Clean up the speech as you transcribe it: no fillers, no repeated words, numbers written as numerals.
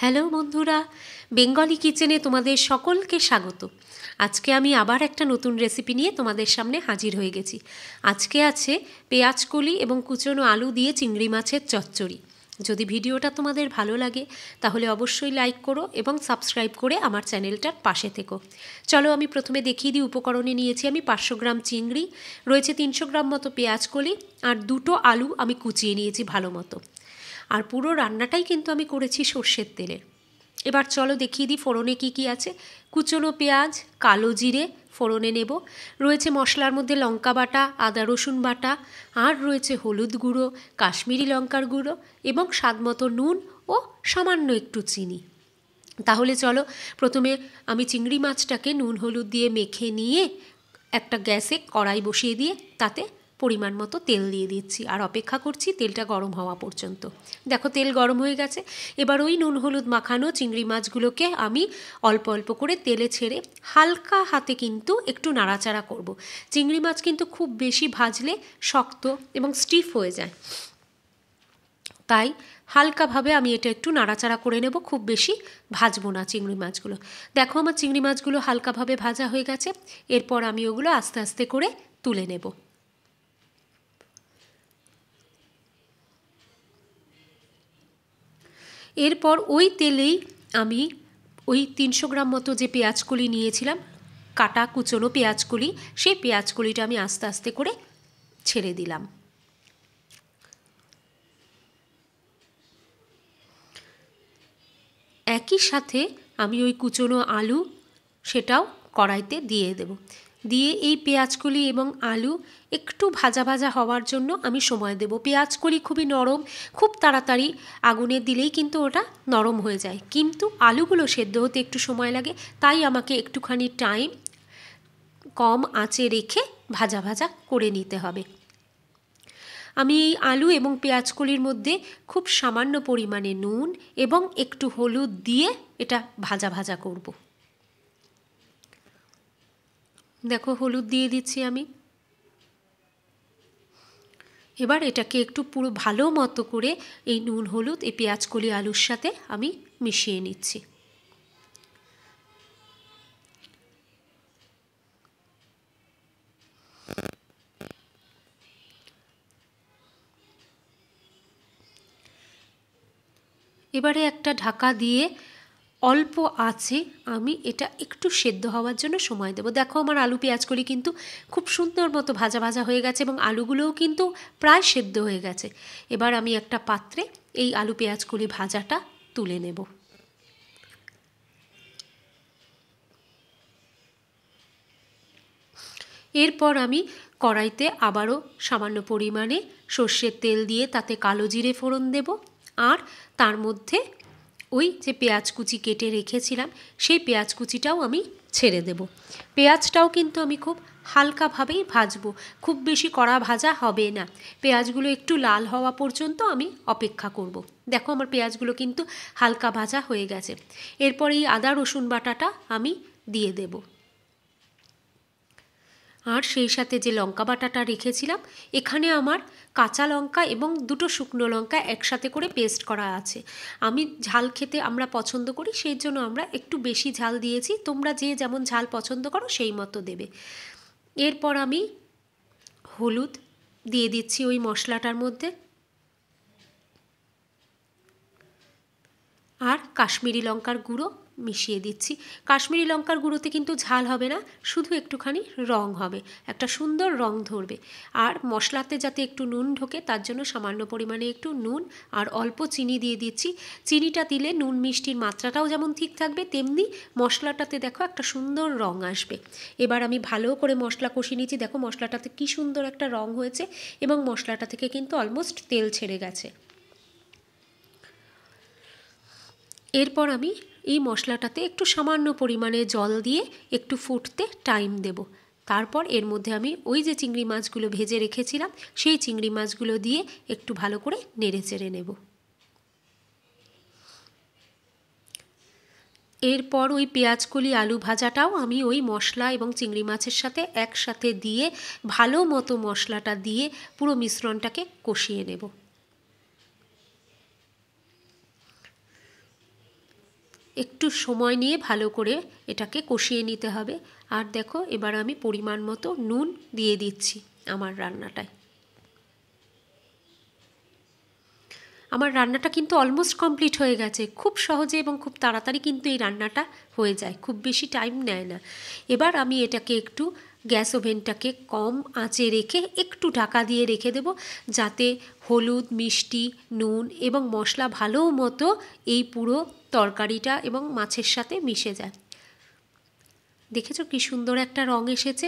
Hello বন্ধুরা, Bengali কিচেনে তোমাদের সকলকে স্বাগত। আজকে আমি আবার একটা নতুন রেসিপি নিয়ে তোমাদের সামনে হাজির হয়ে গেছি। আজকে আছে পেঁয়াজকলি এবং কুচনো আলু দিয়ে চিংড়ি মাছের চচ্চড়ি। যদি ভিডিওটা তোমাদের ভালো লাগে তাহলে অবশ্যই লাইক করো এবং সাবস্ক্রাইব করে আমার চ্যানেলটার পাশে থেকো। চলো আমি প্রথমে দেখিয়ে দিই। উপকরণে নিয়েছি আমি 500 গ্রাম চিংড়ি, রয়েছে 300 গ্রাম মতো পেঁয়াজকলি আর 2টো আলু আমি কুচিয়ে নিয়েছি ভালো মতো। আর পুরো রান্নাটাই কিন্তু আমি করেছি সর্ষের তেলে। এবার চলো দেখিয়ে দিই ফোড়নে কী কী আছে। কুচনো পেঁয়াজ, কালো জিরে ফোড়নে নেব, রয়েছে মশলার মধ্যে লঙ্কা বাটা, আদা রসুন বাটা, আর রয়েছে হলুদ গুঁড়ো, কাশ্মীরি লঙ্কার গুঁড়ো এবং স্বাদমতো নুন ও সামান্য একটু চিনি। তাহলে চলো প্রথমে আমি চিংড়ি মাছটাকে নুন হলুদ দিয়ে মেখে নিয়ে একটা গ্যাসে কড়াই বসিয়ে দিয়ে তাতে পরিমাণ মতো তেল দিয়ে দিচ্ছি আর অপেক্ষা করছি তেলটা গরম হওয়া পর্যন্ত। দেখো তেল গরম হয়ে গেছে। এবার ওই নুন হলুদ মাখানো চিংড়ি মাছগুলোকে আমি অল্প অল্প করে তেলে ছেড়ে হালকা হাতে কিন্তু একটু নাড়াচাড়া করব। চিংড়ি মাছ কিন্তু খুব বেশি ভাজলে শক্ত এবং স্টিফ হয়ে যায়, তাই হালকাভাবে আমি এটা একটু নাড়াচাড়া করে নেব, খুব বেশি ভাজবো না চিংড়ি মাছগুলো। দেখো আমার চিংড়ি মাছগুলো হালকাভাবে ভাজা হয়ে গেছে। এরপর আমি ওগুলো আস্তে আস্তে করে তুলে নেব। এরপর ওই তেলেই আমি ওই 300 গ্রাম মতো যে পেঁয়াজকলি নিয়েছিলাম, কাটা কুচনো পেঁয়াজকলি, সেই পেঁয়াজকলিটা আমি আস্তে আস্তে করে ছেড়ে দিলাম। একই সাথে আমি ওই কুচনো আলু সেটাও কড়াইতে দিয়ে দেব। দিয়ে এই পেঁয়াজকলি এবং আলু একটু ভাজা ভাজা হওয়ার জন্য আমি সময় দেব। পেঁয়াজকলি খুবই নরম, খুব তাড়াতাড়ি আগুনে দিলেই কিন্তু ওটা নরম হয়ে যায়, কিন্তু আলুগুলো সেদ্ধ হতে একটু সময় লাগে, তাই আমাকে একটুখানি টাইম কম আঁচে রেখে ভাজা ভাজা করে নিতে হবে। আমি এই আলু এবং পেঁয়াজকলির মধ্যে খুব সামান্য পরিমাণে নুন এবং একটু হলুদ দিয়ে এটা ভাজা ভাজা করব। দেখো হলুদ দিয়ে দিচ্ছি আমি। এবার এটাকে একটু পুরো ভালো মতো করে এই নুন হলুদ এই পেঁয়াজকলি আলুর সাথে আমি মিশিয়ে নিচ্ছি। এবারে একটা ঢাকা দিয়ে অল্প আঁচে আমি এটা একটু সেদ্ধ হওয়ার জন্য সময় দেবো। দেখো আমার আলু পেঁয়াজকলি কিন্তু খুব সুন্দর মতো ভাজা ভাজা হয়ে গেছে এবং আলুগুলোও কিন্তু প্রায় সেদ্ধ হয়ে গেছে। এবার আমি একটা পাত্রে এই আলু পেঁয়াজকলি ভাজাটা তুলে নেব। এরপর আমি কড়াইতে আবারও সামান্য পরিমাণে সর্ষের তেল দিয়ে তাতে কালো জিরে ফোড়ন দেব, আর তার মধ্যে ওই যে পেঁয়াজ কুচি কেটে রেখেছিলাম সেই পেঁয়াজ কুচিটাও আমি ছেড়ে দেব। পেঁয়াজটাও কিন্তু আমি খুব হালকাভাবেই ভাজবো, খুব বেশি কড়া ভাজা হবে না। পেঁয়াজগুলো একটু লাল হওয়া পর্যন্ত আমি অপেক্ষা করব। দেখো আমার পেঁয়াজগুলো কিন্তু হালকা ভাজা হয়ে গেছে। এরপর এই আদা রসুন বাটাটা আমি দিয়ে দেব, আর সেই সাথে যে লঙ্কা বাটাটা রেখেছিলাম, এখানে আমার কাঁচা লঙ্কা এবং 2টো শুকনো লঙ্কা একসাথে করে পেস্ট করা আছে। আমি ঝাল খেতে আমরা পছন্দ করি, সেই জন্য আমরা একটু বেশি ঝাল দিয়েছি, তোমরা যে যেমন ঝাল পছন্দ করো সেই মতো দেবে। এরপর আমি হলুদ দিয়ে দিচ্ছি ওই মশলাটার মধ্যে, আর কাশ্মীরি লঙ্কার গুঁড়ো মিশিয়ে দিচ্ছি। কাশ্মীরি লঙ্কার গুঁড়োতে কিন্তু ঝাল হবে না, শুধু একটুখানি রং হবে, একটা সুন্দর রং ধরবে। আর মশলাতে যাতে একটু নুন ঢোকে তার জন্য সামান্য পরিমাণে একটু নুন আর অল্প চিনি দিয়ে দিচ্ছি। চিনিটা দিলে নুন মিষ্টির মাত্রাটাও যেমন ঠিক থাকবে, তেমনি মশলাটাতে দেখো একটা সুন্দর রং আসবে। এবার আমি ভালো করে মশলা কষিয়ে নিচ্ছি। দেখো মশলাটাতে কী সুন্দর একটা রং হয়েছে এবং মশলাটা থেকে কিন্তু অলমোস্ট তেল ছেড়ে গেছে। এরপর আমি এই মশলাটাতে একটু সামান্য পরিমাণে জল দিয়ে একটু ফুটতে টাইম দেব। তারপর এর মধ্যে আমি ওই যে চিংড়ি মাছগুলো ভেজে রেখেছিলাম সেই চিংড়ি মাছগুলো দিয়ে একটু ভালো করে নেড়ে চেড়ে নেব। এরপর ওই পেঁয়াজকলি আলু ভাজাটাও আমি ওই মশলা এবং চিংড়ি মাছের সাথে একসাথে দিয়ে ভালো মতো মশলাটা দিয়ে পুরো মিশ্রণটাকে কষিয়ে নেব। একটু সময় নিয়ে ভালো করে এটাকে কষিয়ে নিতে হবে। আর দেখো এবার আমি পরিমাণ মতো নুন দিয়ে দিচ্ছি আমার রান্নাটায়। আমার রান্নাটা কিন্তু অলমোস্ট কমপ্লিট হয়ে গেছে। খুব সহজে এবং খুব তাড়াতাড়ি কিন্তু এই রান্নাটা হয়ে যায়, খুব বেশি টাইম নেয় না। এবার আমি এটাকে একটু গ্যাস ওভেনটাকে কম আঁচে রেখে একটু ঢাকা দিয়ে রেখে দেব, যাতে হলুদ, মিষ্টি, নুন এবং মশলা ভালো মতো এই পুরো তরকারিটা এবং মাছের সাথে মিশে যায়। দেখেছো কি সুন্দর একটা রং এসেছে।